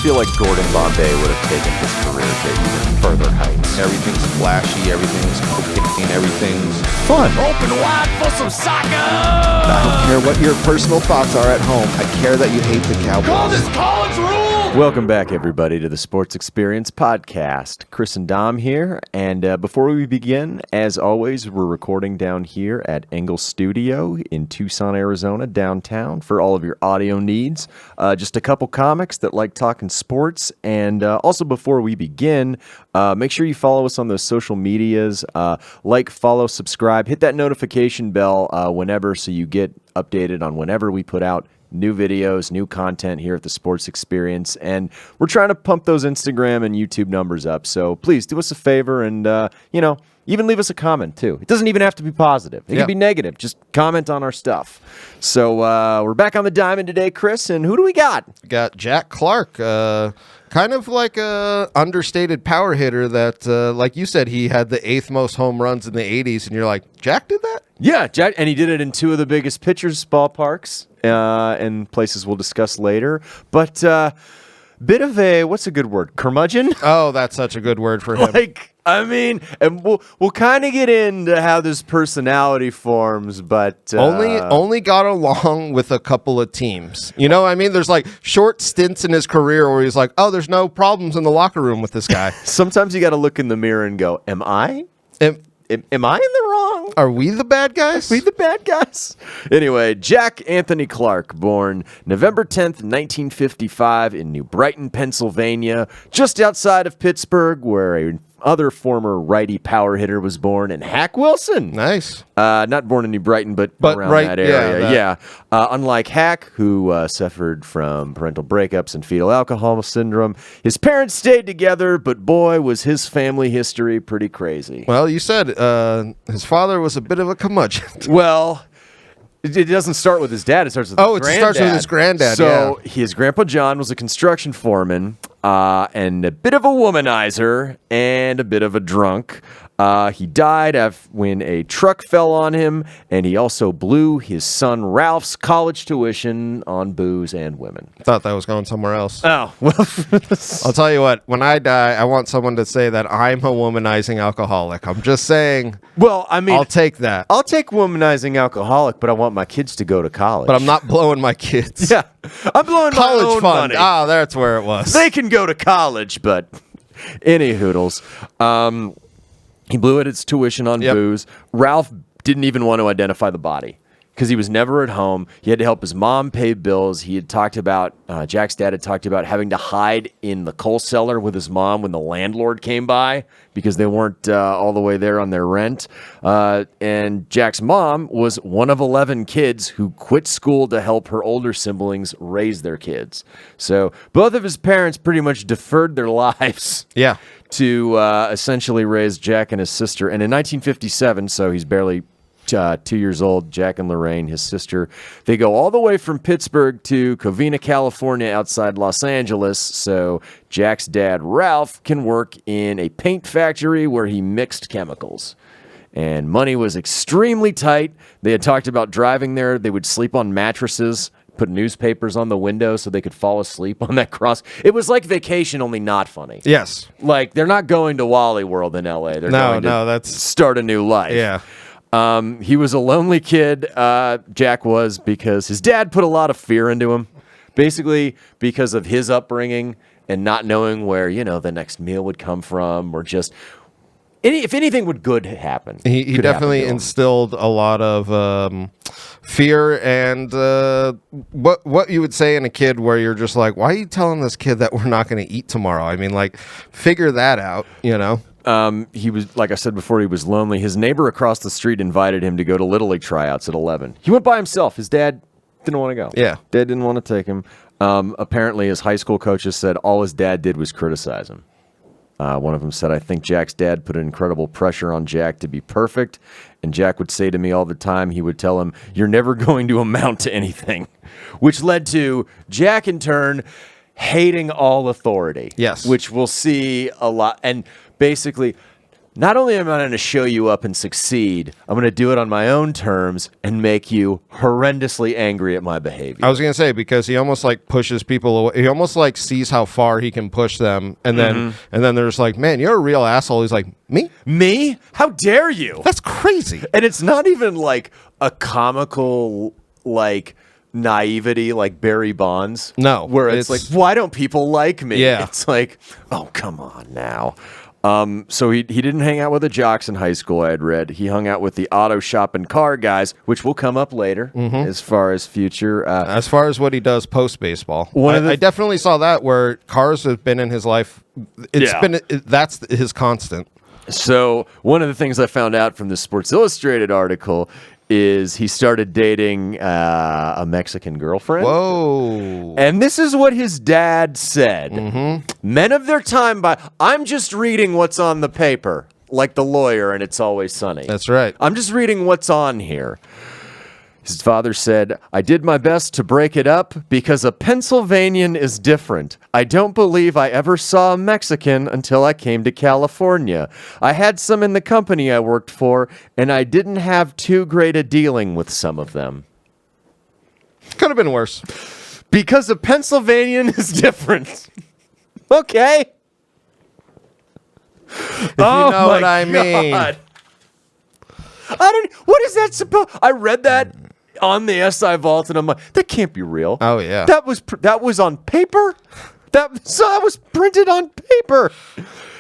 feel like Gordon Bombay would have taken his career to even further heights. Everything's flashy, everything's cocaine, everything's Fun. Open wide for some soccer! I don't care what your personal thoughts are at home. I care that you hate the Call Cowboys. this college rule! Welcome back, everybody, to the Sports Experience Podcast. Chris and Dom here, and before we begin, as always, we're recording down here at Engle Studio in Tucson, Arizona, downtown, for all of your audio needs. Just a couple comics that like talking sports, and also before we begin, make sure you follow us on those social medias. Like, follow, subscribe, hit that notification bell whenever, so you get updated on whenever we put out new videos, new content here at the Sports Experience, and we're trying to pump those Instagram and YouTube numbers up, so please do us a favor and, even leave us a comment, too. It doesn't even have to be positive. It can be negative. Just comment on our stuff. So we're back on the diamond today, Chris, and who do we got? We got Jack Clark, kind of like a understated power hitter that, like you said, he had the 8th most home runs in the 80s, and you're like, Jack did that? Yeah, Jack, and he did it in two of the biggest pitchers' ballparks and places we'll discuss later. But bit of a, what's a good word, curmudgeon? Oh, that's such a good word for him. And we'll kind of get into how this personality forms, but Only got along with a couple of teams. You know, I mean, there's like short stints in his career where he's like, oh, there's no problems in the locker room with this guy. sometimes you got to look in the mirror and go, am I in the wrong? Are we the bad guys? Are we the bad guys? Anyway, Jack Anthony Clark, born November 10th, 1955 in New Brighton, Pennsylvania, just outside of Pittsburgh, where a other former righty power hitter was born, and Hack Wilson. Nice. Not born in New Brighton, but around right, that area. yeah, Unlike Hack, who suffered from parental breakups and fetal alcohol syndrome, his parents stayed together, but boy, was his family history pretty crazy. Well, you said his father was a bit of a curmudgeon. Well, it doesn't start with his dad. It starts with his granddad. Starts with his granddad, So his grandpa John was a construction foreman and a bit of a womanizer and a bit of a drunk. He died when a truck fell on him, and he also blew his son Ralph's college tuition on booze and women. Thought that was going somewhere else. Oh, well. I'll tell you what, when I die, I want someone to say that I'm a womanizing alcoholic. I'm just saying, Well, I mean, I'll take that. I'll take womanizing alcoholic, but I want my kids to go to college. But I'm not blowing my kids. Yeah, I'm blowing my College own fund. money. Ah, that's where it was. They can go to college, but any hoodles. He blew at his tuition on booze. Ralph didn't even want to identify the body because he was never at home. He had to help his mom pay bills. He had talked about, Jack's dad had talked about having to hide in the coal cellar with his mom when the landlord came by because they weren't all the way there on their rent. And Jack's mom was one of 11 kids who quit school to help her older siblings raise their kids. So both of his parents pretty much deferred their lives. Yeah. To essentially raise Jack and his sister. And in 1957, so he's barely 2 years old, Jack and Lorraine, his sister, they go all the way from Pittsburgh to Covina, California, outside Los Angeles, so Jack's dad, Ralph, can work in a paint factory where he mixed chemicals. And money was extremely tight. They had talked about driving there. They would sleep on mattresses, put newspapers on the window so they could fall asleep on that cross. It was like vacation, only not funny. Yes. Like, they're not going to Wally World in L.A. They're going to that's start a new life. Yeah. He was a lonely kid, Jack was, because his dad put a lot of fear into him, basically because of his upbringing and not knowing where, the next meal would come from, or just if anything would good happen. He definitely instilled a lot of fear and what you would say in a kid where you're just like, why are you telling this kid that we're not going to eat tomorrow? I mean, like, figure that out, He was, like I said before, he was lonely. His neighbor across the street invited him to go to Little League tryouts at 11. He went by himself. His dad didn't want to go. Yeah. Dad didn't want to take him. Apparently, his high school coaches said all his dad did was criticize him. One of them said, I think Jack's dad put incredible pressure on Jack to be perfect. And Jack would say to me all the time, he would tell him, you're never going to amount to anything. Which led to Jack, in turn, hating all authority. Yes. Which we'll see a lot. And basically, not only am I going to show you up and succeed, I'm going to do it on my own terms and make you horrendously angry at my behavior. I was going to say, because he almost like pushes people away. He almost like sees how far he can push them. And then they're just like, man, you're a real asshole. He's like, me? Me? How dare you? That's crazy. And it's not even like a comical, like, naivety like Barry Bonds. No. Where it's like, why don't people like me? Yeah. It's like, oh, come on now. So he didn't hang out with the jocks in high school, I had read. He hung out with the auto shop and car guys, which will come up later as far as future. As far as what he does post-baseball. I definitely saw that where cars have been in his life. That's his constant. So one of the things I found out from the Sports Illustrated article is he started dating a Mexican girlfriend. Whoa. And this is what his dad said. Men of their time I'm just reading what's on the paper, like the lawyer and It's Always Sunny. That's right. I'm just reading what's on here. His father said, I did my best to break it up because a Pennsylvanian is different. I don't believe I ever saw a Mexican until I came to California. I had some in the company I worked for, and I didn't have too great a dealing with some of them. Could have been worse. Because a Pennsylvanian is different. Okay. If you know what I mean. What is that supposed? I read that on the SI Vault, and I'm like, that can't be real. Oh yeah, that was on paper. That was printed on paper.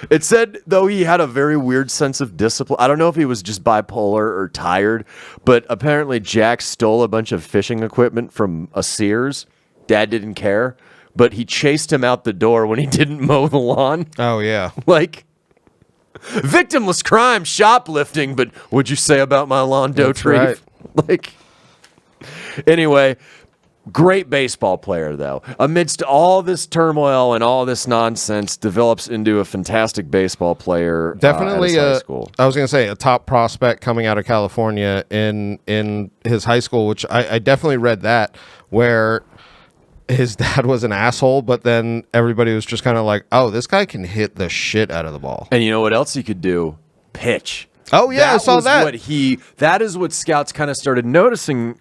It said though he had a very weird sense of discipline. I don't know if he was just bipolar or tired, but apparently Jack stole a bunch of fishing equipment from a Sears. Dad didn't care, but he chased him out the door when he didn't mow the lawn. Oh yeah, like. Victimless crime, shoplifting, but what'd you say about my lawn doe tree? Right. Like, anyway, great baseball player, though. Amidst all this turmoil and all this nonsense, develops into a fantastic baseball player. Definitely, at his high school. I was going to say a top prospect coming out of California in his high school, which I definitely read that, where his dad was an asshole, but then everybody was just kind of like, oh, this guy can hit the shit out of the ball. And you know what else he could do? Pitch. Oh, yeah, I saw that. That is what scouts kind of started noticing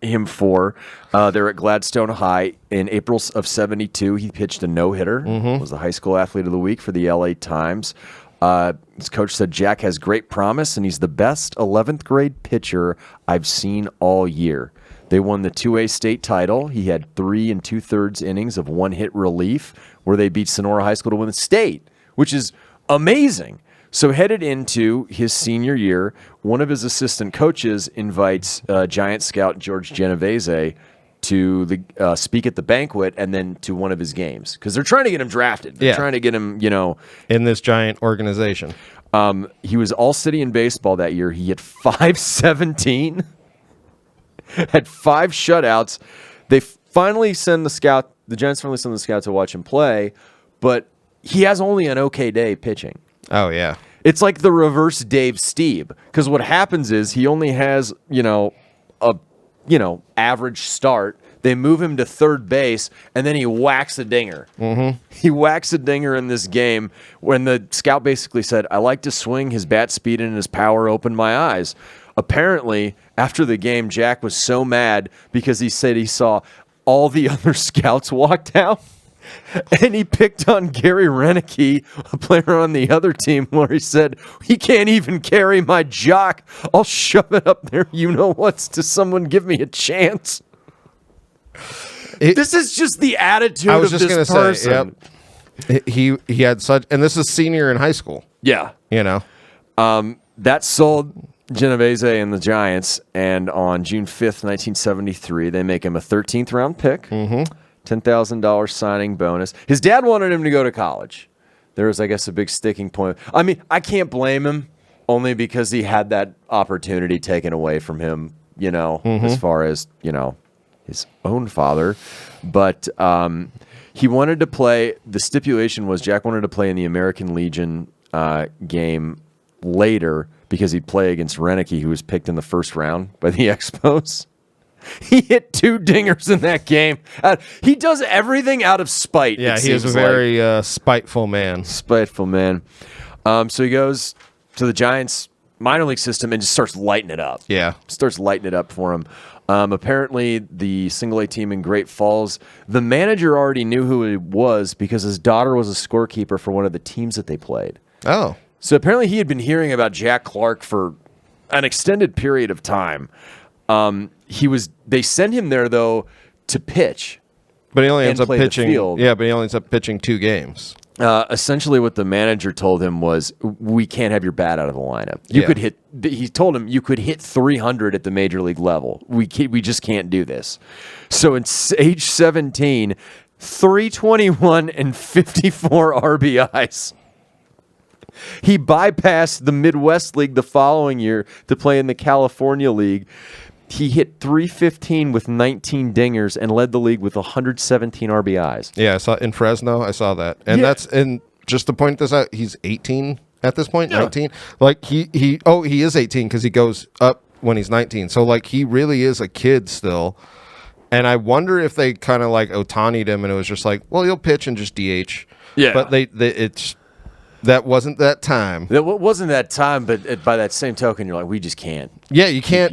him for. They're at Gladstone High in April of 72. He pitched a no-hitter, was the high school athlete of the week for the LA Times. His coach said, Jack has great promise, and he's the best 11th grade pitcher I've seen all year. They won the 2A state title. He had 3 2/3 innings of one-hit relief where they beat Sonora High School to win the state, which is amazing. So headed into his senior year, one of his assistant coaches invites Giant scout George Genovese to speak at the banquet and then to one of his games because they're trying to get him drafted. They're trying to get him, in this giant organization. He was all-city in baseball that year. He hit .517. Had 5 shutouts. The Giants finally send the scout to watch him play, but he has only an okay day pitching. Oh, yeah. It's like the reverse Dave Stieb, because what happens is he only has, average start. They move him to third base, and then he whacks a dinger. He whacks a dinger in this game when the scout basically said, I like to swing. His bat speed and his power opened my eyes. Apparently, after the game, Jack was so mad because he said he saw all the other scouts walked out. And he picked on Gary Renicky, a player on the other team, where he said, he can't even carry my jock. I'll shove it up there. You know what's to someone give me a chance. This is just the attitude of this person. Say, yep. He had such, and this is senior in high school. Yeah. That sold Genovese and the Giants, and on June 5th, 1973, they make him a 13th round pick, $10,000 signing bonus. His dad wanted him to go to college. There was, I guess, a big sticking point. I mean, I can't blame him, only because he had that opportunity taken away from him, as far as, his own father. But he wanted to play, the stipulation was Jack wanted to play in the American Legion game later, because he'd play against Renicky, who was picked in the first round by the Expos. He hit 2 dingers in that game. He does everything out of spite. Yeah, he is a very spiteful man. Spiteful man. So he goes to the Giants minor league system and just starts lighting it up. Yeah. Starts lighting it up for him. Apparently, the single A team in Great Falls, the manager already knew who he was because his daughter was a scorekeeper for one of the teams that they played. Oh. So apparently he had been hearing about Jack Clark for an extended period of time. They sent him there, though, to pitch. But he only ends up play the pitching. field. Yeah, but he only ends up pitching 2 games. Essentially, what the manager told him was, "We can't have your bat out of the lineup. You could hit." He told him you could hit 300 at the major league level. We just can't do this. So in age 17, 321 and 54 RBIs. He bypassed the Midwest League the following year to play in the California League. He hit 315 with 19 dingers and led the league with 117 RBIs. Yeah, I saw in Fresno. I saw that, and and just to point this out, he's 18 at this point. 19. Like he is 18 because he goes up when he's 19. So like he really is a kid still. And I wonder if they kind of like Otani'd him, and it was just like, well, you'll pitch and just DH. Yeah, but that wasn't that time. It wasn't that time, but by that same token, you're like, we just can't. Yeah, you can't.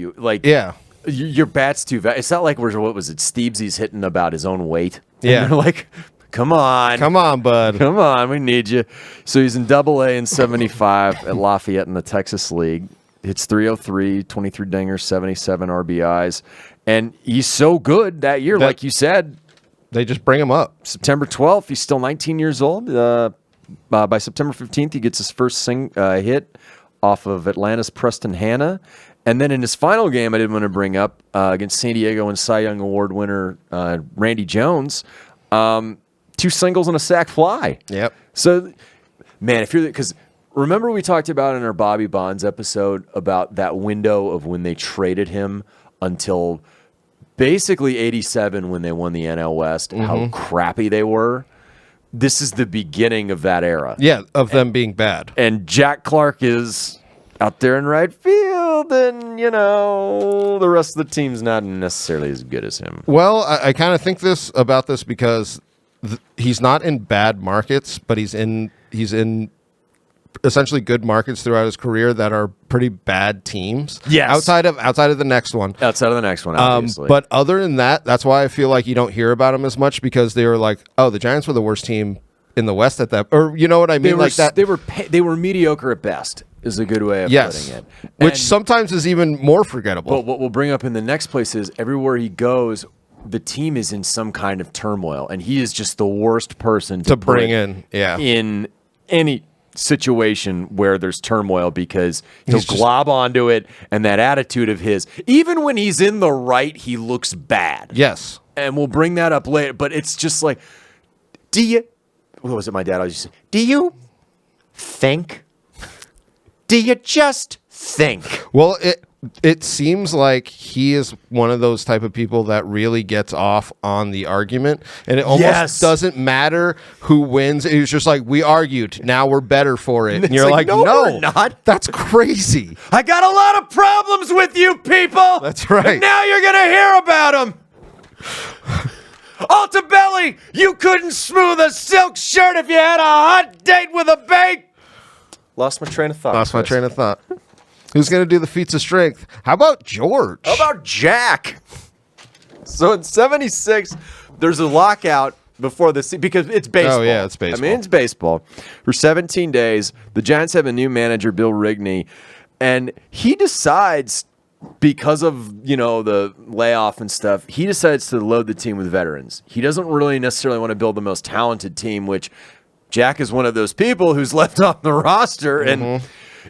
Your bat's too fast. It's not like what was it? Stevesy's hitting about his own weight. Yeah, and they're like, come on, bud, come on, we need you. So he's in Double A in '75 at Lafayette in the Texas League. Hits 303, 23 dingers, 77 RBIs, and he's so good that year, like you said. They just bring him up. September 12th, he's still 19 years old. By September 15th, he gets his first hit off of Atlanta's Preston Hanna. And then in his final game, I did want to bring up against San Diego and Cy Young Award winner Randy Jones, 2 singles and a sac fly. Yep. So, man, because remember we talked about in our Bobby Bonds episode about that window of when they traded him until basically 87 when they won the NL West, how crappy they were. This is the beginning of that era. Yeah, of them being bad. And Jack Clark is out there in right field, and, the rest of the team's not necessarily as good as him. Well, I kind of think about this because he's not in bad markets, but he's in essentially good markets throughout his career that are pretty bad teams. Yes. Outside of the next one. Outside of the next one, obviously. But other than that, that's why I feel like you don't hear about him as much, because they were like, oh, the Giants were the worst team in the West at that, or you know what I mean? They were mediocre at best, is a good way of putting it. Which sometimes is even more forgettable. But what we'll bring up in the next place is everywhere he goes, the team is in some kind of turmoil, and he is just the worst person to bring in any situation where there's turmoil, because he'll glob onto it, and that attitude of his, even when he's in the right, he looks bad. Yes. And we'll bring that up later, but it's just like, what was it my dad always used to say? Do you think? Do you just think? Well, it seems like he is one of those type of people that really gets off on the argument, and it almost doesn't matter who wins. It's just like, we argued, now we're better for it. And you're like, no, we're not. That's crazy. I got a lot of problems with you people. That's right. And now you're going to hear about them. Altabelli, you couldn't smooth a silk shirt if you had a hot date with a bake. Lost my train of thought. Who's going to do the feats of strength? How about George? How about Jack? So in 76, there's a lockout before the because it's baseball. Oh, yeah, it's baseball. I mean, it's baseball. For 17 days, the Giants have a new manager, Bill Rigney, and he decides, because of, the layoff and stuff, he decides to load the team with veterans. He doesn't really necessarily want to build the most talented team, which Jack is one of those people who's left off the roster. And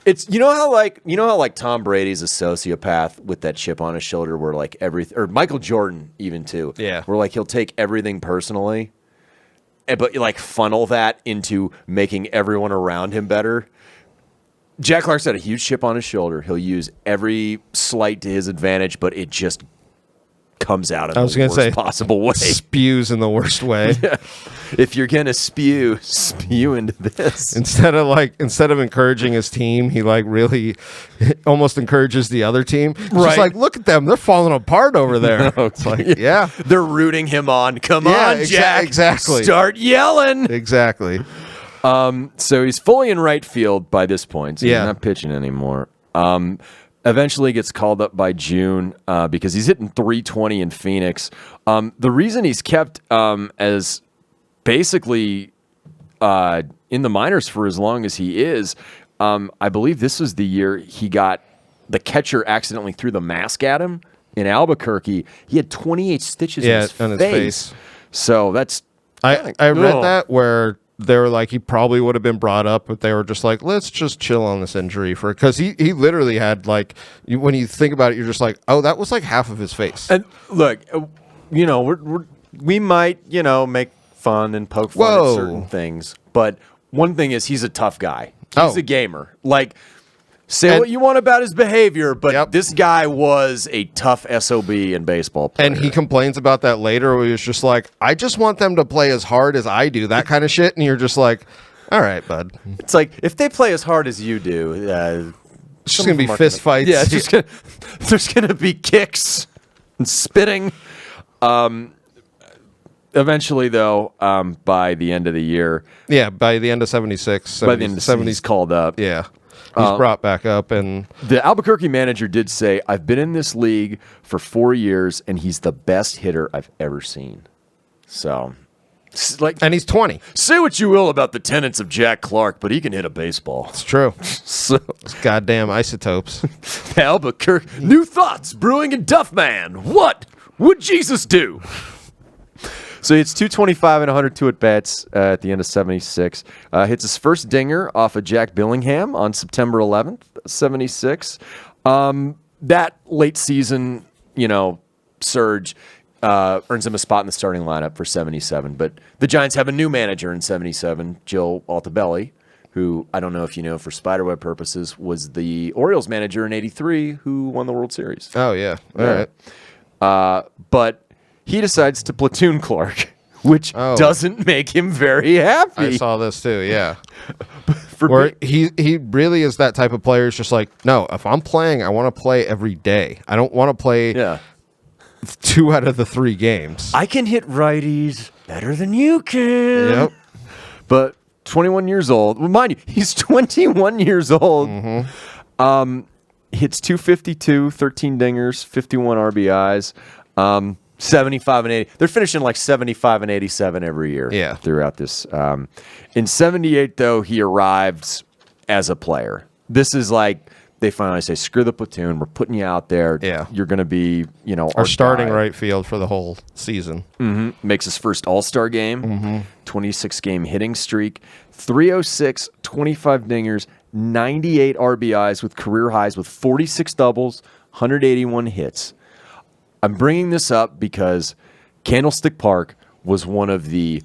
it's, how Tom Brady's a sociopath with that chip on his shoulder, where like or Michael Jordan even too. Yeah. Where like he'll take everything personally, but like funnel that into making everyone around him better. Jack Clark's got a huge chip on his shoulder. He'll use every slight to his advantage, but it just comes out in the worst possible way. Spews in the worst way. Yeah. If you're gonna spew into this. Instead of encouraging his team, he like really almost encourages the other team. It's just like, look at them, they're falling apart over there. It's like, they're rooting him on. Come on, Jack. Exactly. Start yelling. Exactly. So he's fully in right field by this point. So Yeah. he's not pitching anymore. Eventually gets called up by June because he's hitting 320 in Phoenix. The reason he's kept as basically in the minors for as long as he is, I believe this was the year he got the catcher accidentally threw the mask at him in Albuquerque. He had 28 stitches on in his face. So that's I read that where they were like he probably would have been brought up, but they were just like, let's just chill on this injury because he literally had like when you think about it, you're just like, oh, that was like half of his face. And look, we might make fun and poke fun at certain things, but one thing is he's a tough guy. He's a gamer. Like, say what you want about his behavior, but this guy was a tough SOB in baseball player. And he complains about that later where he was just like, I just want them to play as hard as I do, that kind of shit. And you're just like, all right, bud. It's like, if they play as hard as you do, it's just going to be fist fights. Yeah, there's going to be kicks and spitting. Eventually, though, by the end of the year. Yeah, by the end of 76. By the end of 70s, he's called up. Yeah. He's brought back up. And the Albuquerque manager did say, I've been in this league for 4 years, and he's the best hitter I've ever seen. So, and he's 20. Say what you will about the tenets of Jack Clark, but he can hit a baseball. It's true. So, it's goddamn isotopes. Albuquerque. New thoughts brewing in Duffman. What would Jesus do? So it's 225 and 102 at bats at the end of 76. Hits his first dinger off of Jack Billingham on September 11th, 76. That late season, surge earns him a spot in the starting lineup for 77. But the Giants have a new manager in 77, Joe Altobelli, who I don't know if you know for spiderweb purposes was the Orioles manager in 83 who won the World Series. Oh, yeah. All right. But he decides to platoon Clark, which doesn't make him very happy. I saw this too, yeah. He really is that type of player. It's just like, no, if I'm playing, I want to play every day. I don't want to play 2 out of the 3 games. I can hit righties better than you can. Yep. But 21 years old. Well, mind you, he's 21 years old. Mm-hmm. Hits 252, 13 dingers, 51 RBIs. 75 and 80. They're finishing like 75 and 87 every year throughout this. In 78, though, he arrives as a player. This is like they finally say, screw the platoon. We're putting you out there. Yeah. You're going to be, our starting right field for the whole season. Mm-hmm. Makes his first All-Star game, 26-game hitting streak, 306, 25 dingers, 98 RBIs with career highs with 46 doubles, 181 hits. I'm bringing this up because Candlestick Park was one of the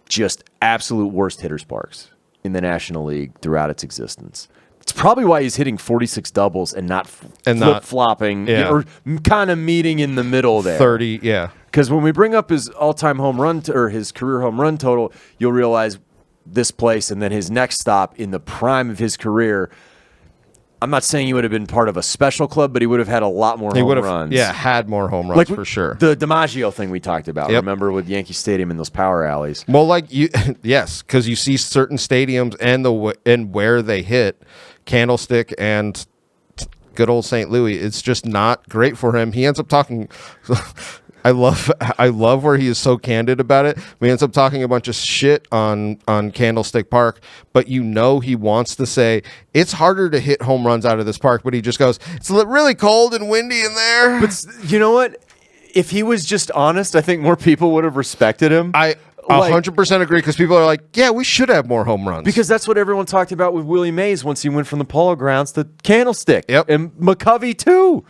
just absolute worst hitters parks in the National League throughout its existence. It's probably why he's hitting 46 doubles and not flip-flopping or kind of meeting in the middle there. 30, yeah. Because when we bring up his all-time home run or his career home run total, you'll realize this place and then his next stop in the prime of his career. I'm not saying he would have been part of a special club, but he would have had a lot more home runs. Yeah, had more home runs for sure. The DiMaggio thing we talked about. Yep. Remember with Yankee Stadium and those power alleys. Well, yes, because you see certain stadiums and where they hit, Candlestick and good old St. Louis. It's just not great for him. He ends up talking. I love where he is so candid about it. He ends up talking a bunch of shit on Candlestick Park, but he wants to say it's harder to hit home runs out of this park, but he just goes, it's really cold and windy in there. But you know what? If he was just honest, I think more people would have respected him. I 100% agree because people are like, yeah, we should have more home runs. Because that's what everyone talked about with Willie Mays once he went from the Polo Grounds to Candlestick. Yep. And McCovey too.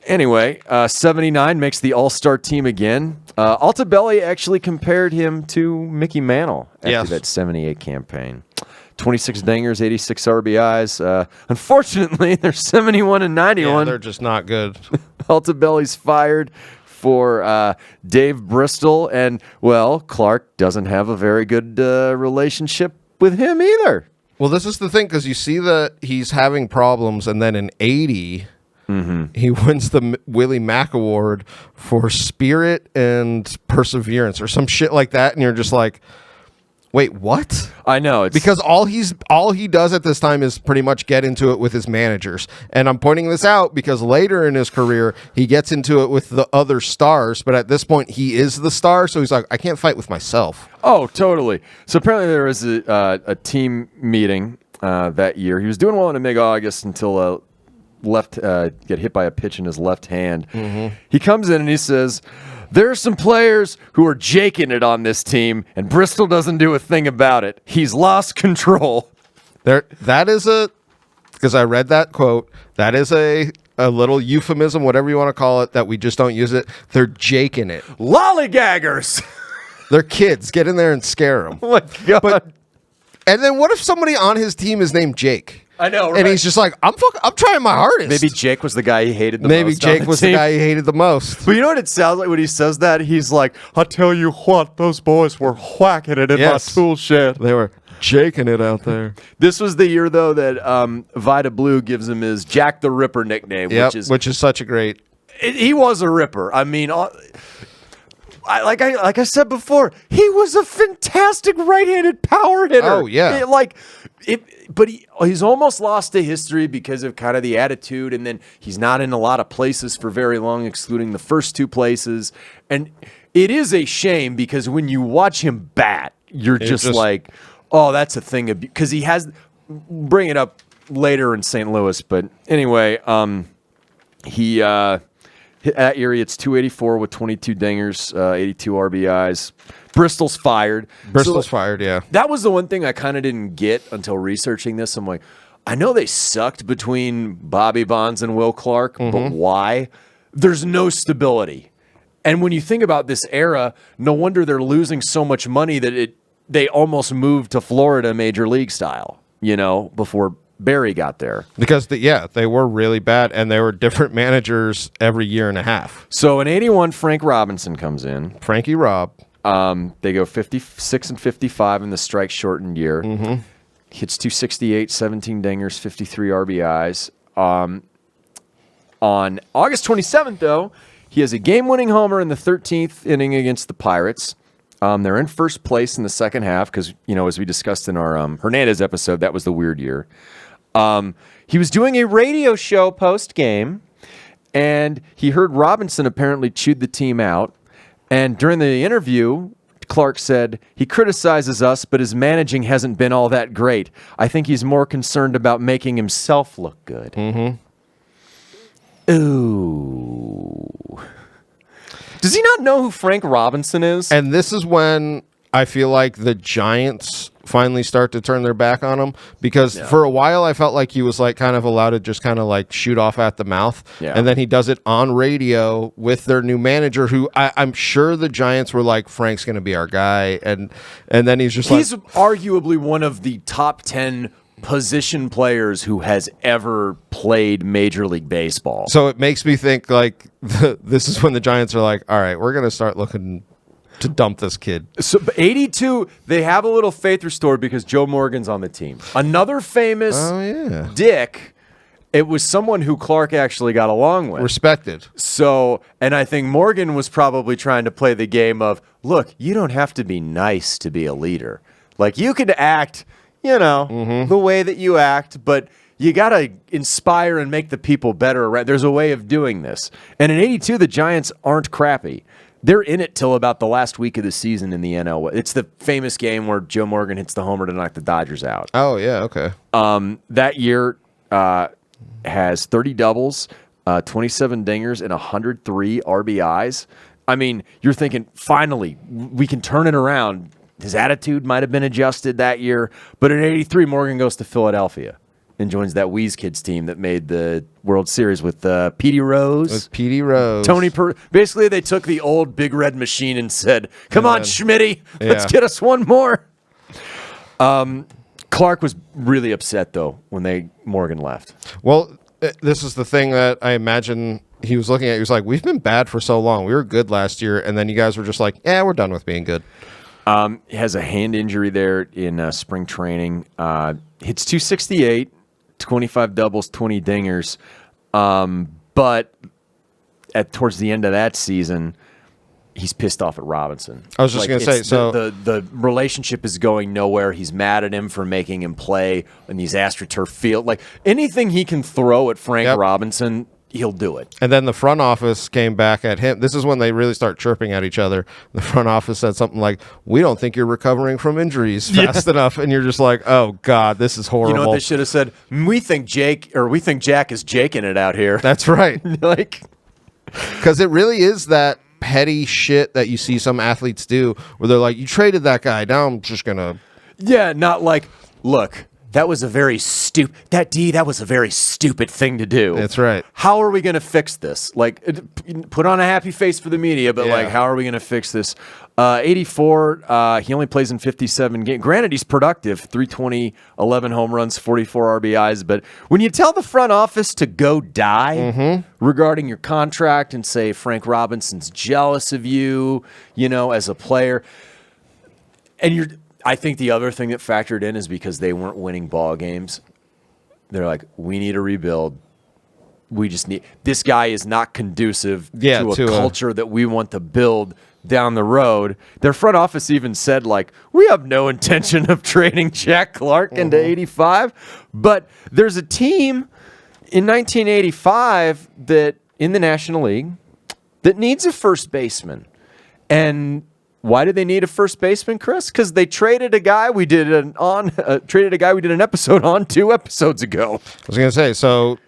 Anyway, 79 makes the All-Star team again. Altobelli actually compared him to Mickey Mantle after that 78 campaign. 26 dingers, 86 RBIs. Unfortunately, they're 71 and 91. Yeah, they're just not good. Altobelli's fired for Dave Bristol, and, well, Clark doesn't have a very good relationship with him either. Well, this is the thing, because you see that he's having problems, and then in 80... he wins the Willie Mack Award for spirit and perseverance or some shit like that. And you're just like, Wait, what? I know. It's Because all he does at this time is pretty much get into it with his managers. And I'm pointing this out because later in his career, he gets into it with the other stars. But at this point, he is the star. So he's like, I can't fight with myself. Oh, totally. So apparently there was a team meeting that year. He was doing well in mid-August until get hit by a pitch in his left hand. Mm-hmm. He comes in and he says, there are some players who are jaking it on this team, and Bristol doesn't do a thing about it. He's lost control. That is because I read that quote, that is a little euphemism, whatever you want to call it, that we just don't use it. They're jaking it. Lollygaggers. They're kids. Get in there and scare them. Oh, my God. And then what if somebody on his team is named Jake? I know, right? And he's just like, I'm trying my hardest. Maybe Jake was the guy he hated the most. Maybe Jake was the guy he hated the most. But you know what it sounds like when he says that? He's like, I tell you what, those boys were whacking it in my tool shed. They were jaking it out there. This was the year, though, that Vida Blue gives him his Jack the Ripper nickname, which is such a great... He was a ripper. I mean... like I said before, he was a fantastic right-handed power hitter. Oh, yeah. But he's almost lost to history because of kind of the attitude, and then he's not in a lot of places for very long, excluding the first two places. And it is a shame because when you watch him bat, you're just like, oh, that's a thing. Because he has, bring it up later in St. Louis. But anyway, that year, it's 284 with 22 dingers, 82 RBIs. Bristol's fired. Fired, yeah. That was the one thing I kind of didn't get until researching this. I'm like, I know they sucked between Bobby Bonds and Will Clark, but why? There's no stability. And when you think about this era, no wonder they're losing so much money that they almost moved to Florida Major League style, before Barry got there. Because, they were really bad, and they were different managers every year and a half. So in 81, Frank Robinson comes in. Frankie Robb. They go 56 and 55 in the strike-shortened year. Mm-hmm. Hits 268, 17 dingers, 53 RBIs. On August 27th, though, he has a game-winning homer in the 13th inning against the Pirates. They're in first place in the second half because, as we discussed in our Hernandez episode, that was the weird year. He was doing a radio show post-game, and he heard Robinson apparently chewed the team out. And during the interview, Clark said, he criticizes us, but his managing hasn't been all that great. I think he's more concerned about making himself look good. Mm-hmm. Ooh. Does he not know who Frank Robinson is? And this is when I feel like the Giants finally start to turn their back on him, because for a while I felt like he was like kind of allowed to just kind of like shoot off at the mouth. Yeah. And then he does it on radio with their new manager, who I'm sure the Giants were like, Frank's going to be our guy. And then he's arguably one of the top 10 position players who has ever played Major League Baseball. So it makes me think like this is when the Giants are like, all right, we're going to start looking to dump this kid. So 82, they have a little faith restored because Joe Morgan's on the team. Another famous dick. It was someone who Clark actually got along with. Respected. So, and I think Morgan was probably trying to play the game of, look, you don't have to be nice to be a leader. Like, you could act, the way that you act, but you got to inspire and make the people better. Right? There's a way of doing this. And in 82, the Giants aren't crappy. They're in it till about the last week of the season in the NL. It's the famous game where Joe Morgan hits the homer to knock the Dodgers out. Oh, yeah, okay. That year has 30 doubles, 27 dingers, and 103 RBIs. I mean, you're thinking, finally, we can turn it around. His attitude might have been adjusted that year. But in 83, Morgan goes to Philadelphia and joins that Wheeze Kids team that made the World Series with Petey Rose. With Petey Rose. Basically, they took the old Big Red Machine and said, come on, Schmitty, let's get us one more. Clark was really upset, though, when Morgan left. Well, this is the thing that I imagine he was looking at. He was like, we've been bad for so long. We were good last year, and then you guys were just like, we're done with being good. He has a hand injury there in spring training. Hits 268. 25 doubles, 20 dingers. But towards the end of that season, he's pissed off at Robinson. I was just going to say, so the relationship is going nowhere. He's mad at him for making him play in these AstroTurf field. Like anything he can throw at Frank Robinson, he'll do it. And then the front office came back at him. This is when they really start chirping at each other. The front office said something like, "We don't think you're recovering from injuries fast enough." And you're just like, "Oh God, this is horrible." You know what they should have said? We think Jack is jaking it out here. That's right. Like, because it really is that petty shit that you see some athletes do where they're like, you traded that guy, now I'm just gonna not like, look, that was a very stupid thing to do. That's right. How are we going to fix this? Like, put on a happy face for the media, but like, how are we going to fix this? 84, he only plays in 57 games. Granted, he's productive, 320, 11 home runs, 44 RBIs. But when you tell the front office to go die regarding your contract and say Frank Robinson's jealous of you, as a player, and I think the other thing that factored in is because they weren't winning ball games. They're like, we need a rebuild. We just need this guy is not conducive to a culture that we want to build down the road. Their front office even said, like, we have no intention of trading Jack Clark into 85. But there's a team in 1985 that in the National League that needs a first baseman. And why do they need a first baseman, Chris? Because they traded a guy we did an episode on 2 episodes ago. I was gonna say, so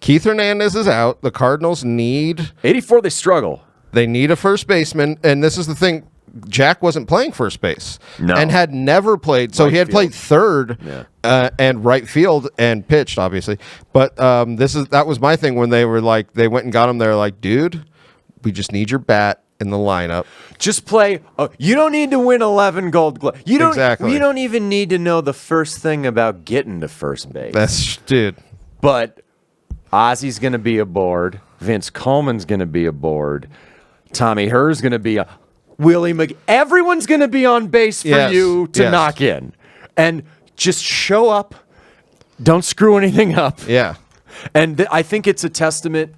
Keith Hernandez is out. The Cardinals need 84. They struggle. They need a first baseman, and this is the thing. Jack wasn't playing first base and had never played. So he had played third and right field and pitched, obviously. But that was my thing when they were like, they went and got him. They're like, dude, we just need your bat in the lineup. Just play. You don't need to win 11 Gold Gloves. You don't even need to know the first thing about getting to first base. Dude. But Ozzy's going to be aboard. Vince Coleman's going to be aboard. Tommy Herr's going to be Willie everyone's going to be on base for you to knock in. And just show up. Don't screw anything up. Yeah. And I think it's a testament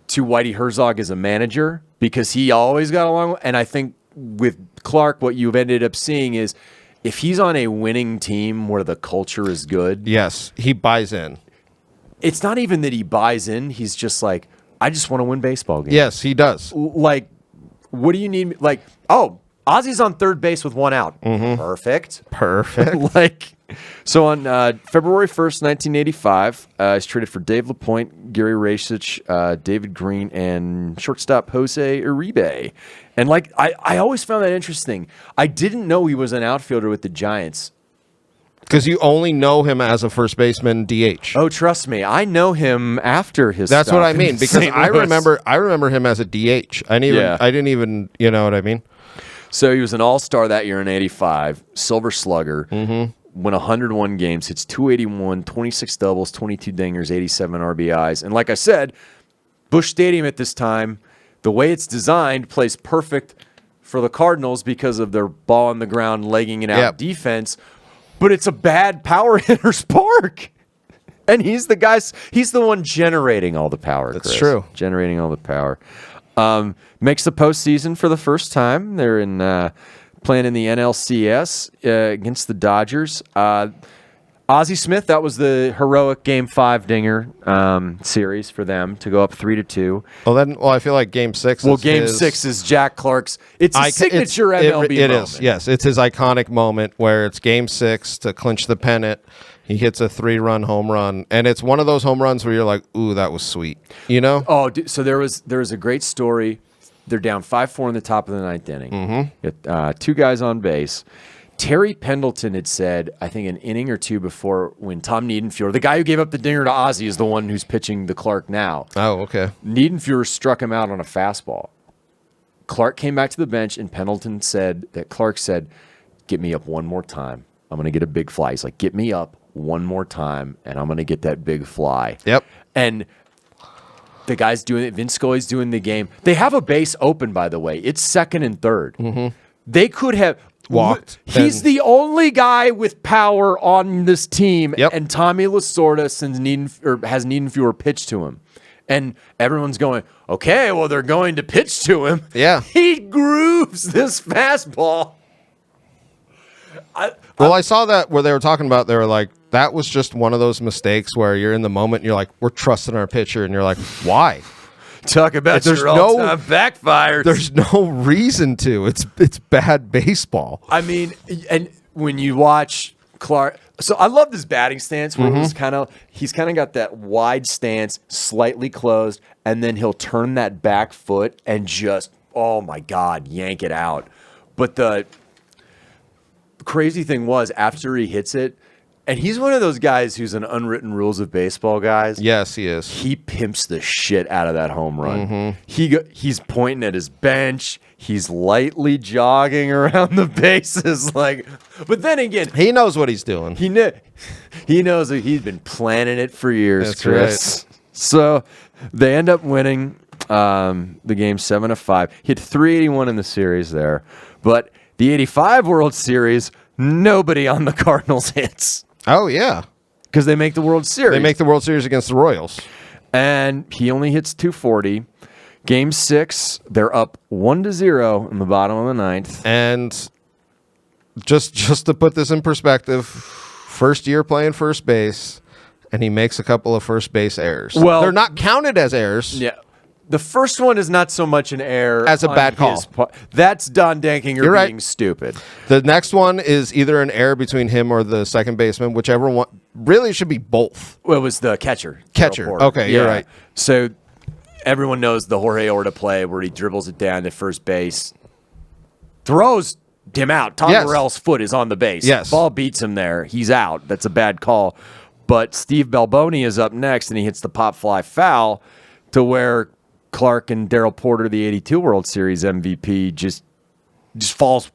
to Whitey Herzog as a manager because he always got along. And I think with Clark, what you've ended up seeing is if he's on a winning team where the culture is good. Yes, he buys in. It's not even that he buys in. He's just like, I just want to win baseball games. Yes, he does. Like, what do you need? Like, Ozzy's on third base with 1 out. Perfect. So on February 1st, 1985, he's traded for Dave LaPointe, Gary Racich, David Green, and shortstop Jose Uribe. And like, I always found that interesting. I didn't know he was an outfielder with the Giants. Because you only know him as a first baseman DH. Oh, trust me, I know him after his. That's what I mean. Because St. I Louis. remember him as a DH. I didn't even, you know what I mean. So he was an all-star that year in 85, Silver Slugger, won 101 games, hits 281, 26 doubles, 22 dingers, 87 RBIs. And like I said, Busch Stadium at this time, the way it's designed, plays perfect for the Cardinals because of their ball on the ground, legging it out defense. But it's a bad power hitter's park. And he's the one generating all the power, Chris. That's true. Generating all the power. Makes the postseason for the first time. They're playing in the NLCS against the Dodgers. Ozzie Smith, that was the heroic Game 5 dinger series for them to go up 3-2. Well, I feel like Game 6 is Game 6 is Jack Clark's. It's a signature MLB moment. It is, yes. It's his iconic moment where it's Game 6 to clinch the pennant. He hits a 3-run home run, and it's one of those home runs where you're like, ooh, that was sweet. You know? Oh, so there was a great story. They're down 5-4 in the top of the 9th inning. Got, 2 guys on base. Terry Pendleton had said, I think an inning or 2 before, when Tom Niedenfuhr, the guy who gave up the dinger to Ozzie, is the one who's pitching to Clark now. Oh, okay. Niedenfuhr struck him out on a fastball. Clark came back to the bench, and Pendleton said that Clark said, get me up one more time. I'm going to get a big fly. He's like, get me up one more time, and I'm going to get that big fly. Yep. And the guy's doing it. Vince Scully's doing the game. They have a base open, by the way. It's 2nd and 3rd. They could have walked. He's the only guy with power on this team, Yep. and Tommy Lasorda has Niedenfuhr pitch to him. And everyone's going, okay, well, they're going to pitch to him. Yeah. He grooves this fastball. I saw that where they were talking about, they were like, that was just one of those mistakes where you're in the moment and you're like, we're trusting our pitcher. And you're like, why? Talk about There's your all-time backfires. There's no reason to. It's bad baseball. I mean, and when you watch Clark, so I love this batting stance where he's kind of got that wide stance, slightly closed, and then he'll turn that back foot and just, oh my God, yank it out. But the crazy thing was after he hits it, and he's one of those guys who's an unwritten rules of baseball guys. Yes, he is. He pimps the shit out of that home run. He's pointing at his bench. He's lightly jogging around the bases, but then again, He knows what he's doing. he knows that he's been planning it for years, That's Chris. right. So they end up winning the game 7-5. He had 381 in the series there, but the 85 World Series, nobody on the Cardinals hits Oh, yeah. because they make the World Series. They make the World Series against the Royals. And he only hits 240. Game 6, they're up 1-0 in the bottom of the ninth. And just to put this in perspective, first year playing first base, and he makes a couple of first base errors. Well, they're not counted as errors. Yeah. The first one is not so much an error. As a on bad call. his That's Don Dankinger You're right. being stupid. The next one is either an error between him or the second baseman, whichever one. Really, it should be both. Well, it was the catcher. Catcher. Darryl Porter. Okay, you're right. So everyone knows the Jorge Orta play where he dribbles it down to first base, throws him out. Tom Yes. Morel's foot is on the base. Yes. Ball beats him there. He's out. That's a bad call. But Steve Balboni is up next, and he hits the pop fly foul to where Clark and Darryl Porter, the 82 World Series MVP, just falls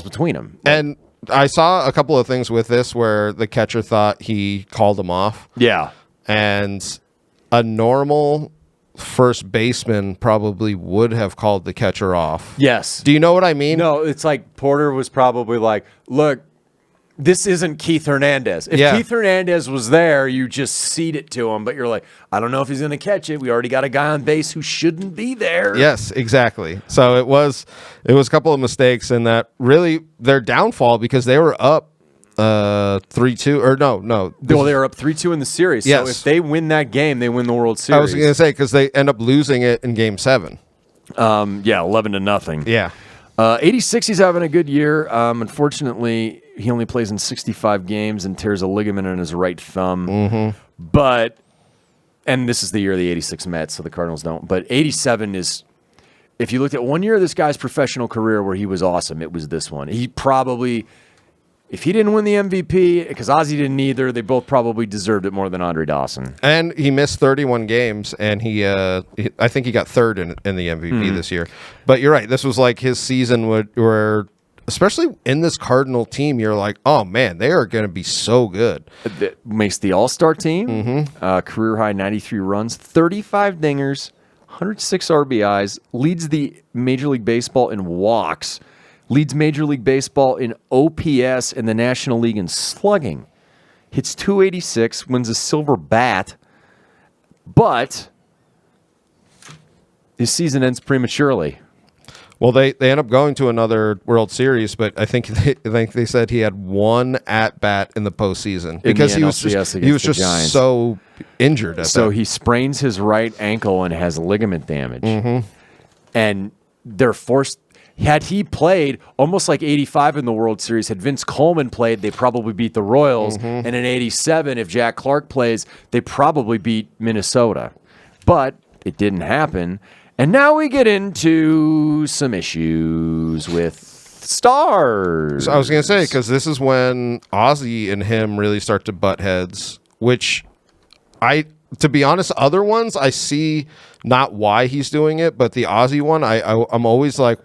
between them. And I saw a couple of things with this where the catcher thought he called him off. Yeah. And a normal first baseman probably would have called the catcher off. Yes. Do you know what I mean? No, it's like Porter was probably like, look, this isn't Keith Hernandez. If Keith Hernandez was there, you just cede it to him, but you're like, I don't know if he's going to catch it. We already got a guy on base who shouldn't be there. Yes, exactly. So it was a couple of mistakes, and that really their downfall because they were up 3-2 or no. Well, they were up 3-2 in the series. Yes. So if they win that game, they win the World Series. I was going to say because they end up losing it in Game 7. 11-0. Yeah. 86, he's having a good year. Unfortunately, he only plays in 65 games and tears a ligament in his right thumb. But, and this is the year of the 86 Mets, so the Cardinals don't. But 87 is, if you looked at 1 year of this guy's professional career where he was awesome, it was this one. He probably, if he didn't win the MVP, because Ozzie didn't either, they both probably deserved it more than Andre Dawson. And he missed 31 games, and I think he got third in the MVP this year. But you're right. This was like his season where, especially in this Cardinal team, you're like, oh, man, they are going to be so good. That makes the All-Star team. Career high 93 runs, 35 dingers, 106 RBIs, leads the Major League Baseball in walks, leads Major League Baseball in OPS and the National League in slugging. Hits 286, wins a silver bat, but his season ends prematurely. Well, they end up going to another World Series, but I think they said he had one at bat in the postseason because he was just so injured. So he sprains his right ankle and has ligament damage, and they're forced. Had he played almost like 85 in the World Series, had Vince Coleman played, they probably beat the Royals. And in 87, if Jack Clark plays, they probably beat Minnesota. But it didn't happen. And now we get into some issues with stars. So I was going to say, because this is when Ozzie and him really start to butt heads, which to be honest, other ones I see not why he's doing it, but the Ozzie one, I'm always like,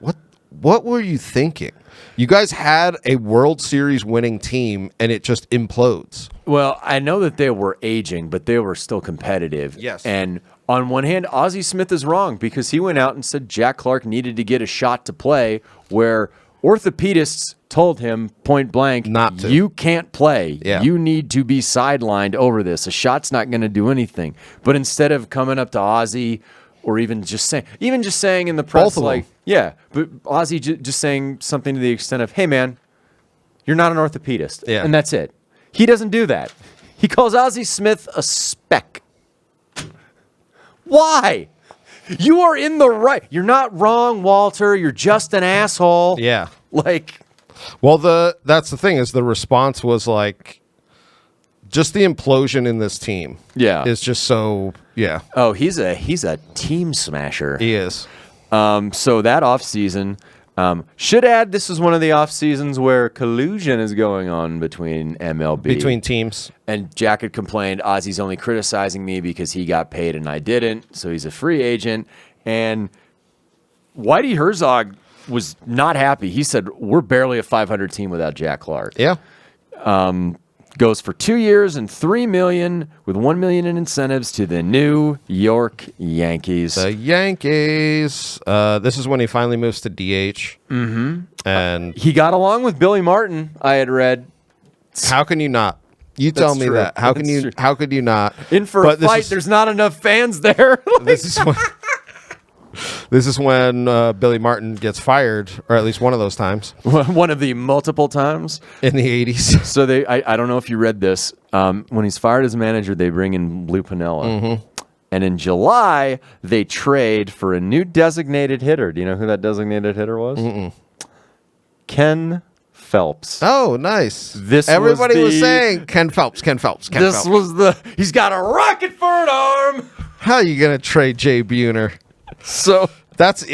what were you thinking? You guys had a World Series winning team, and it just implodes. Well, I know that they were aging, but they were still competitive. Yes. And on one hand, Ozzie Smith is wrong because he went out and said Jack Clark needed to get a shot to play where orthopedists told him point blank, Not to. you can't play. Yeah. You need to be sidelined over this. A shot's not going to do anything. But instead of coming up to Ozzy or even just saying in the press, Both of like, them. yeah, but Ozzy just saying something to the extent of, hey, man, you're not an orthopedist. Yeah. And that's it. He doesn't do that. He calls Ozzie Smith a spec. Why? You are in the right. You're not wrong, Walter. You're just an asshole. Yeah. Like, Well, that's the thing is the response was like just the implosion in this team. Yeah. Is just so oh, he's a team smasher. he is. So that offseason, should add this is one of the off seasons where collusion is going on between MLB. Between teams. And Jack had complained, Ozzy's only criticizing me because he got paid and I didn't, so he's a free agent. And Whitey Herzog was not happy. He said, we're barely a 500 team without Jack Clark. Yeah. Goes for 2 years and $3 million with $1 million in incentives to the New York Yankees. The Yankees. This is when he finally moves to DH. Mm-hmm. And He got along with Billy Martin, I had read. how can you not? You tell That's me true. that. How That's can you? true. How could you not? In for But a fight, there's not enough fans there. This is when. This is when Billy Martin gets fired, or at least one of those times One of the multiple times. in the 80s. So I don't know if you read this. When he's fired as manager, they bring in Lou Piniella. Mm-hmm. And in July, they trade for a new designated hitter. Do you know who that designated hitter was? Ken Phelps. Oh, nice. Everybody was saying Ken Phelps. He's got a rocket for an arm. How are you gonna trade Jay Buhner? So That's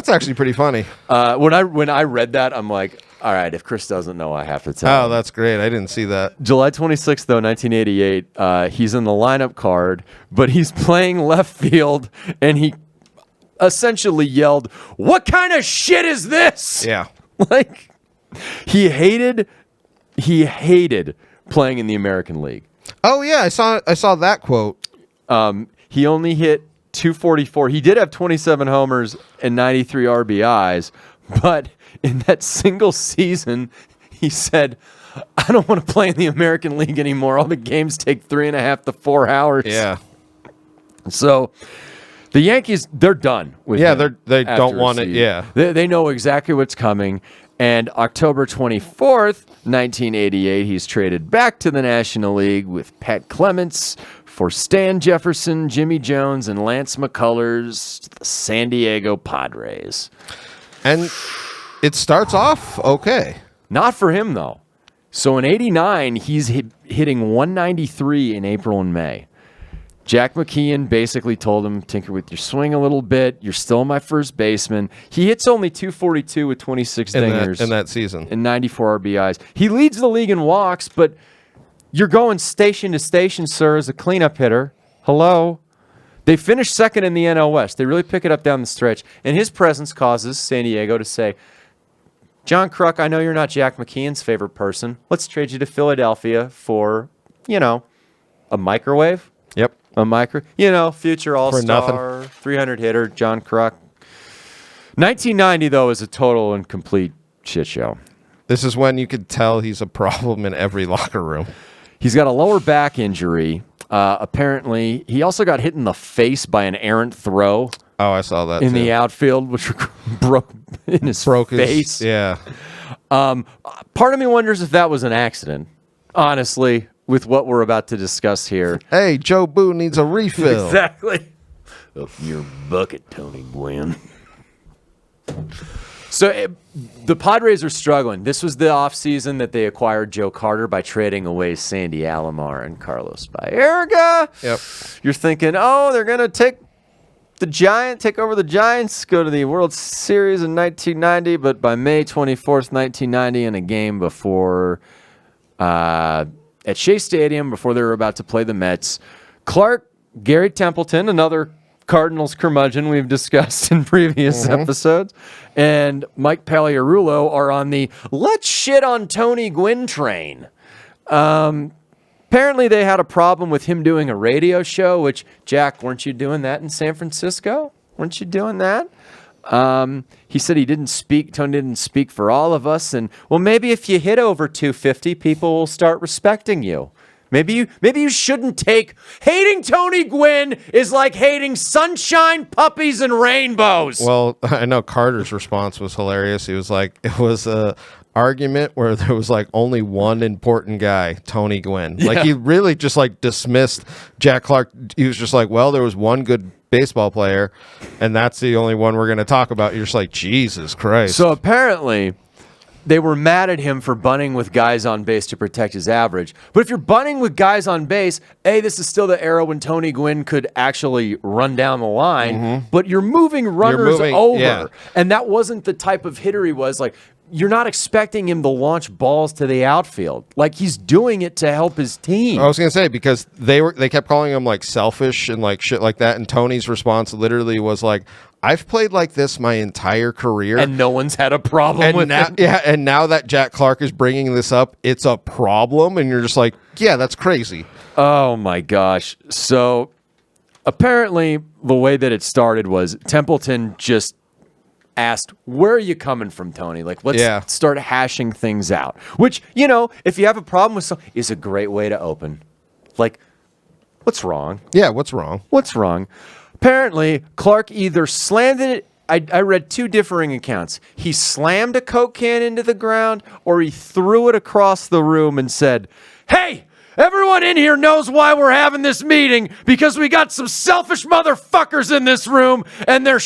actually pretty funny. when I read that, I'm like, all right, if Chris doesn't know, I have to tell Oh, him. that's great. I didn't see that. July 26th, though, 1988, he's in the lineup card, but he's playing left field, and he essentially yelled, "What kind of shit is this?" Yeah. Like, he hated playing in the American League. Oh yeah, I saw that quote. He only hit 244. He did have 27 homers and 93 RBIs, but in that single season, he said, I don't want to play in the American League anymore. All the games take 3.5 to 4 hours. Yeah. So the Yankees, they're done with Yeah, him they after don't a want it. season. Yeah. They know exactly what's coming. And October 24th, 1988, he's traded back to the National League with Pat Clements for Stan Jefferson, Jimmy Jones, and Lance McCullers to the San Diego Padres. And it starts off okay. Not for him, though. So in 89, he's hitting 193 in April and May. Jack McKeon basically told him, tinker with your swing a little bit. You're still my first baseman. He hits only 242 with 26 dingers in that season. and 94 RBIs. He leads the league in walks, but you're going station to station, sir, as a cleanup hitter. Hello? They finished second in the NL West. They really pick it up down the stretch. And his presence causes San Diego to say, John Kruk, I know you're not Jack McKeon's favorite person. Let's trade you to Philadelphia for, a microwave. Yep. Future all-star, 300 hitter, John Kruk. 1990, though, is a total and complete shit show. This is when you could tell he's a problem in every locker room. He's got a lower back injury. Apparently, he also got hit in the face by an errant throw Oh, I saw that in too. the outfield, which broke in his face. Yeah. Part of me wonders if that was an accident, honestly, with what we're about to discuss here. Hey, Joe Boo needs a refill. Exactly. Up your bucket, Tony Gwynn. So the Padres are struggling. This was the offseason that they acquired Joe Carter by trading away Sandy Alomar and Carlos Baerga. Yep. You're thinking, they're going to take over the Giants, go to the World Series in 1990, but by May 24th, 1990, in a game before at Shea Stadium, before they were about to play the Mets, Gary Templeton, another Cardinals curmudgeon we've discussed in previous episodes, and Mike Pagliarulo are on the let's shit on Tony Gwynn train. Apparently they had a problem with him doing a radio show, which, Jack, weren't you doing that in San Francisco? Weren't you doing that? He said Tony didn't speak for all of us. And, well, maybe if you hit over 250, people will start respecting you. Maybe you shouldn't hating Tony Gwynn is like hating sunshine, puppies, and rainbows. Well, I know Carter's response was hilarious. He was like, it was a argument where there was like only one important guy, Tony Gwynn. Like he really just like dismissed Jack Clark. He was just like, well, there was one good baseball player, and that's the only one we're going to talk about. You're just like, Jesus Christ. So apparently, they were mad at him for bunting with guys on base to protect his average. But if you're bunting with guys on base, this is still the era when Tony Gwynn could actually run down the line, but you're moving runners over. Yeah. And that wasn't the type of hitter he was. Like, you're not expecting him to launch balls to the outfield. Like, he's doing it to help his team. I was going to say, because they kept calling him like selfish and like shit like that. And Tony's response literally was like, I've played like this my entire career, and no one's had a problem with it. Yeah, and now that Jack Clark is bringing this up, it's a problem, and you're just like, yeah, that's crazy. Oh my gosh! So apparently, the way that it started was Templeton just asked, "Where are you coming from, Tony? Like, let's start hashing things out." Which, if you have a problem with something, is a great way to open. Like, what's wrong? Yeah, what's wrong? What's wrong? Apparently, Clark either slammed it. I read two differing accounts. He slammed a Coke can into the ground, or he threw it across the room and said, "Hey, everyone in here knows why we're having this meeting, because we got some selfish motherfuckers in this room, and they're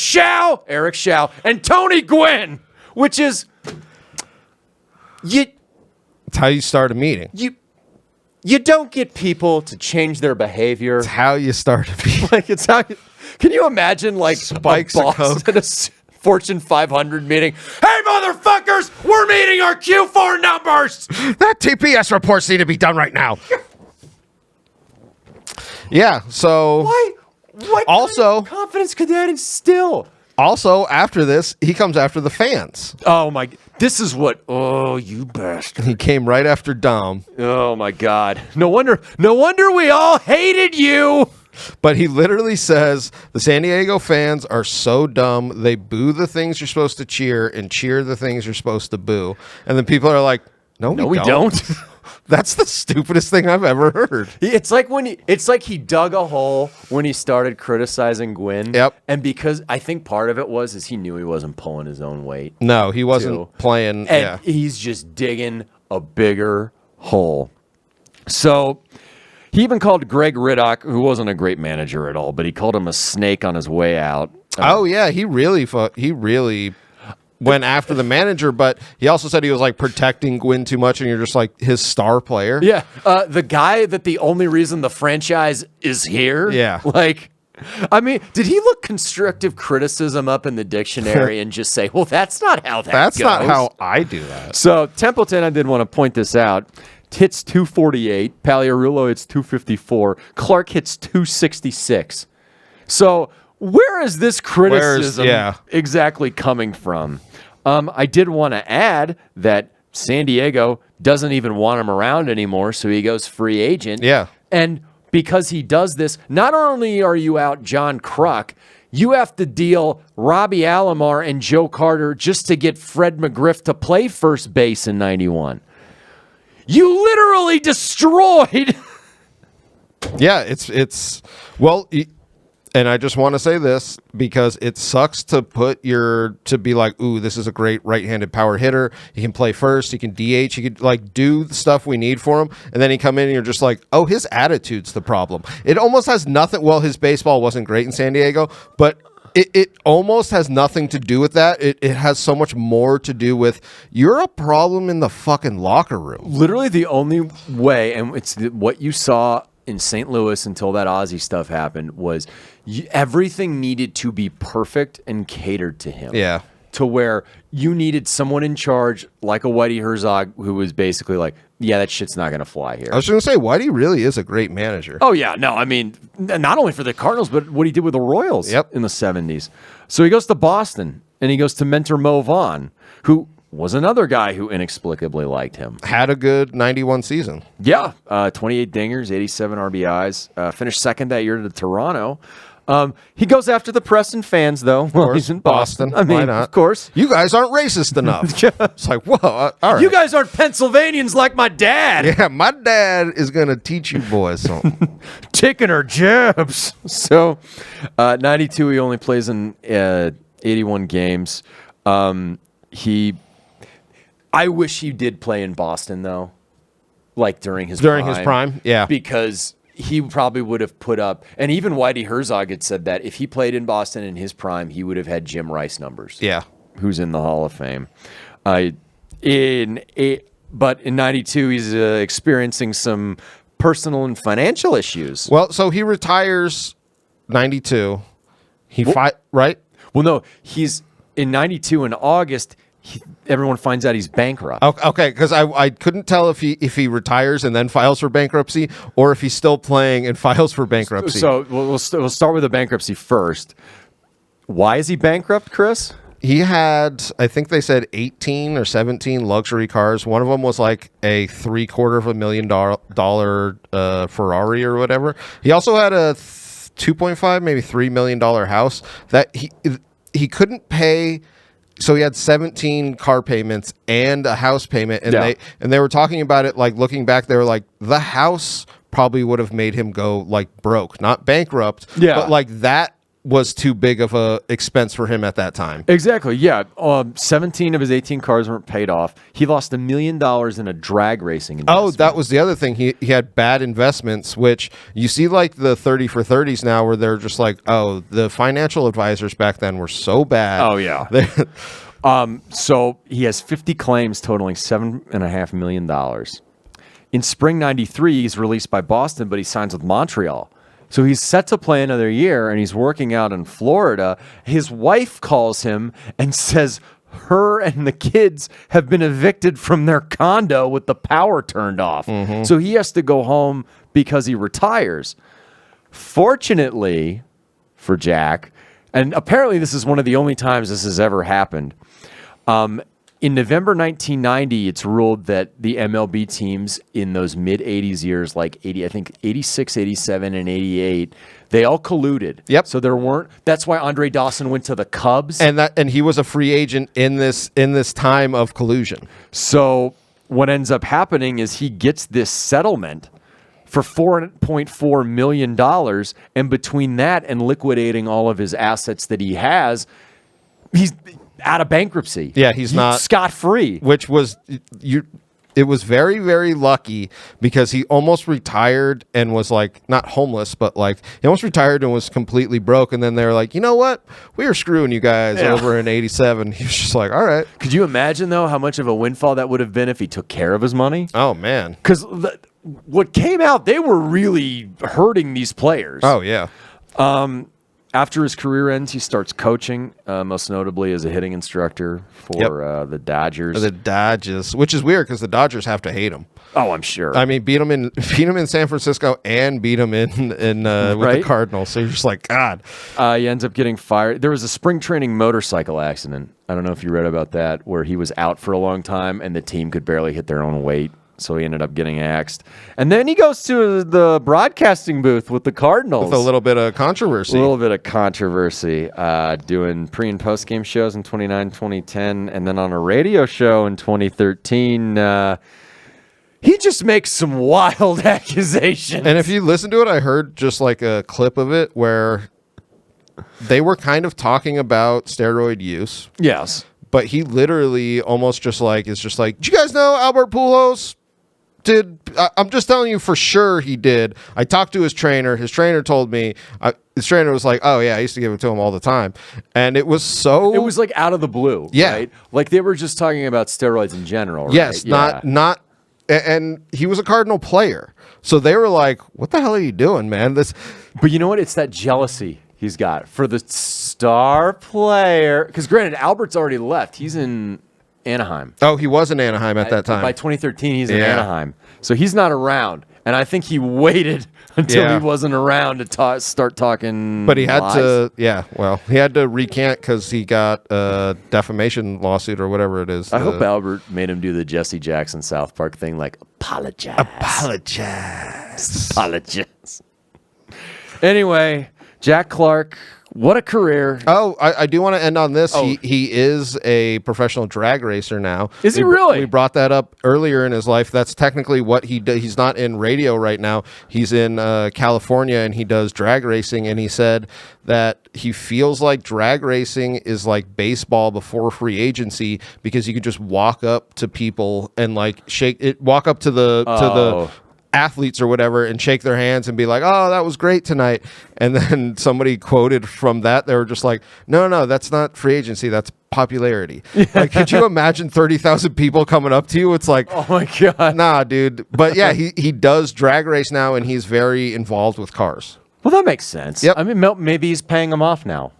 Eric Shao, and Tony Gwynn," which is, it's how you start a meeting. You don't get people to change their behavior. It's how you start a meeting. Like, it's how you... Can you imagine, like, Spikes a boss at a Fortune 500 meeting? Hey, motherfuckers, we're meeting our Q4 numbers. That TPS reports need to be done right now. Yeah, so... What also, kind of confidence could that instill? Also, after this, he comes after the fans. Oh, my... This is what... Oh, you bastard. He came right after Dom. Oh, my God. No wonder we all hated you. But he literally says the San Diego fans are so dumb. They boo the things you're supposed to cheer and cheer the things you're supposed to boo. And then people are like, no, we don't. That's the stupidest thing I've ever heard. It's like he dug a hole when he started criticizing Gwynn. Yep. And because I think part of it is he knew he wasn't pulling his own weight. No, he wasn't playing. And he's just digging a bigger hole. So he even called Greg Riddock, who wasn't a great manager at all, but he called him a snake on his way out. Oh yeah, he really went after the manager, but he also said he was like protecting Gwynn too much, and you're just like his star player. Yeah, the guy that the only reason the franchise is here. Yeah, like, I mean, did he look constructive criticism up in the dictionary and just say, "Well, that's not how that goes. Not how I do that." So Templeton, I did want to point this out. Hits 248. Paliarulo hits 254. Clark hits 266. So where is this criticism exactly coming from? I did want to add that San Diego doesn't even want him around anymore, so he goes free agent. Yeah. And because he does this, not only are you out John Kruk, you have to deal Robbie Alomar and Joe Carter just to get Fred McGriff to play first base in 91. You literally destroyed. Yeah, it's well, and I just want to say this because it sucks to be like, ooh, this is a great right-handed power hitter. He can play first. He can DH. He can like do the stuff we need for him. And then he come in and you're just like, oh, his attitude's the problem. It almost has nothing. Well, his baseball wasn't great in San Diego, but it almost has nothing to do with that. It has so much more to do with you're a problem in the fucking locker room. Literally the only way, and it's what you saw in St. Louis until that Ozzy stuff happened, was everything needed to be perfect and catered to him. Yeah. To where you needed someone in charge like a Whitey Herzog who was basically like, yeah, that shit's not going to fly here. I was going to say, Whitey really is a great manager. Oh, yeah. No, I mean, not only for the Cardinals, but what he did with the Royals in the 70s. So he goes to Boston, and he goes to mentor Mo Vaughn, who was another guy who inexplicably liked him. Had a good 91 season. Yeah. 28 dingers, 87 RBIs. Finished second that year to Toronto. He goes after the press and fans, though. Well, he's in Boston. I mean, Why not? of course. You guys aren't racist enough. It's like, whoa, all right. You guys aren't Pennsylvanians like my dad. Yeah, my dad is going to teach you boys something. Taking our jabs. So, 92, he only plays in 81 games. I wish he did play in Boston, though, like during his prime, yeah. Because he probably would have put up, and even Whitey Herzog had said that if he played in Boston in his prime, he would have had Jim Rice numbers. Yeah. Who's in the Hall of Fame. But in 92, he's experiencing some personal and financial issues. Well, so he retires 92. Right? Well, no, he's in 92 in August. Everyone finds out he's bankrupt. Okay, because I couldn't tell if he retires and then files for bankruptcy, or if he's still playing and files for bankruptcy. So we'll start with the bankruptcy first. Why is he bankrupt, Chris? He had, I think they said 18 or 17 luxury cars. One of them was like a $750,000 Ferrari or whatever. He also had a 2.5, maybe $3 million house that he couldn't pay. So he had 17 car payments and a house payment, and they were talking about it, like looking back, they were like, the house probably would have made him go like broke, not bankrupt, but like that was too big of a expense for him at that time. Exactly. Yeah. 17 of his 18 cars weren't paid off. He lost $1 million in a drag racing investment. Oh, that was the other thing. He had bad investments, which you see like the 30 for 30s now where they're just like, oh, the financial advisors back then were so bad. Oh, yeah. So he has 50 claims totaling $7.5 million. In spring 93, he's released by Boston, but he signs with Montreal. So he's set to play another year, and he's working out in Florida. His wife calls him and says her and the kids have been evicted from their condo with the power turned off. Mm-hmm. So he has to go home because he retires. Fortunately for Jack, and apparently this is one of the only times this has ever happened, in November 1990, it's ruled that the MLB teams in those mid-'80s years, like 80, I think 86, 87, and 88, they all colluded. Yep. So there weren't. That's why Andre Dawson went to the Cubs, and he was a free agent in this time of collusion. So what ends up happening is he gets this settlement for $4.4 million, and between that and liquidating all of his assets that he has, he's out of bankruptcy. Yeah, he's not scot-free. Which was it was very, very lucky because he almost retired and was like not homeless, but like he almost retired and was completely broke. And then they were like, you know what? We are screwing you guys over in 87. He was just like, all right. Could you imagine though how much of a windfall that would have been if he took care of his money? Oh man. Because what came out, they were really hurting these players. Oh yeah. After his career ends, he starts coaching, most notably as a hitting instructor for the Dodgers. The Dodgers, which is weird because the Dodgers have to hate him. Oh, I'm sure. I mean, beat him in San Francisco and beat him in with the Cardinals. So you're just like, God. He ends up getting fired. There was a spring training motorcycle accident. I don't know if you read about that, where he was out for a long time and the team could barely hit their own weight. So he ended up getting axed. And then he goes to the broadcasting booth with the Cardinals. With a little bit of controversy. Doing pre- and post-game shows in 2009, 2010. And then on a radio show in 2013, he just makes some wild accusations. And if you listen to it, I heard just like a clip of it where they were kind of talking about steroid use. Yes. But he literally almost just like, is just like, do you guys know Albert Pujols? I'm just telling you for sure he did. I talked to his trainer. His trainer told me. His trainer was like, "Oh yeah, I used to give it to him all the time," and it was so. It was like out of the blue. Yeah, right? Like they were just talking about steroids in general. Right? Yes, not. And he was a Cardinal player, so they were like, "What the hell are you doing, man?" But you know what? It's that jealousy he's got for the star player. Because granted, Albert's already left. He's in Anaheim. Oh, he was in Anaheim at that time. By 2013, he's in Anaheim. So he's not around. And I think he waited until he wasn't around to start talking. But he had lies. he had to recant because he got a defamation lawsuit or whatever it is. I hope Albert made him do the Jesse Jackson South Park thing, like apologize. Apologize. Anyway, Jack Clark, what a career. Oh, I do want to end on this. Oh. He is a professional drag racer now. Is he really? We brought that up earlier in his life. That's technically what he does. He's not in radio right now. He's in California, and he does drag racing. And he said that he feels like drag racing is like baseball before free agency, because you could just walk up to people and like walk up to the athletes or whatever and shake their hands and be like, oh, that was great tonight. And then somebody quoted from that, they were just like, no, that's not free agency, that's popularity. Like, could you imagine 30,000 people coming up to you? It's like, Oh my God. nah, dude. But yeah, he does drag race now, and he's very involved with cars. Well, that makes sense. Yep. I mean, maybe he's paying them off now.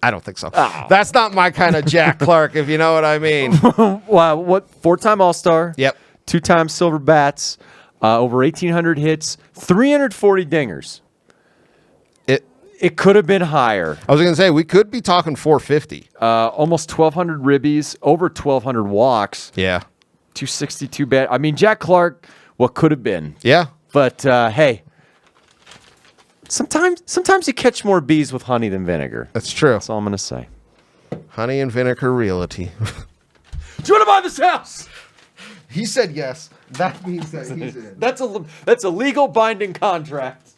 I don't think so. Oh. That's not my kind of Jack Clark, if you know what I mean. Wow, what? 4-time All-Star. Yep. 2-time Silver Bats. Over 1,800 hits. 340 dingers. It could have been higher. I was going to say, we could be talking 450. Almost 1,200 ribbies. Over 1,200 walks. Yeah. 262 bat. I mean, Jack Clark, what could have been. Yeah. But, hey, sometimes you catch more bees with honey than vinegar. That's true. That's all I'm going to say. Honey and Vinegar Realty. Do you want to buy this house? He said yes. That means that he's in. That's a legal binding contract.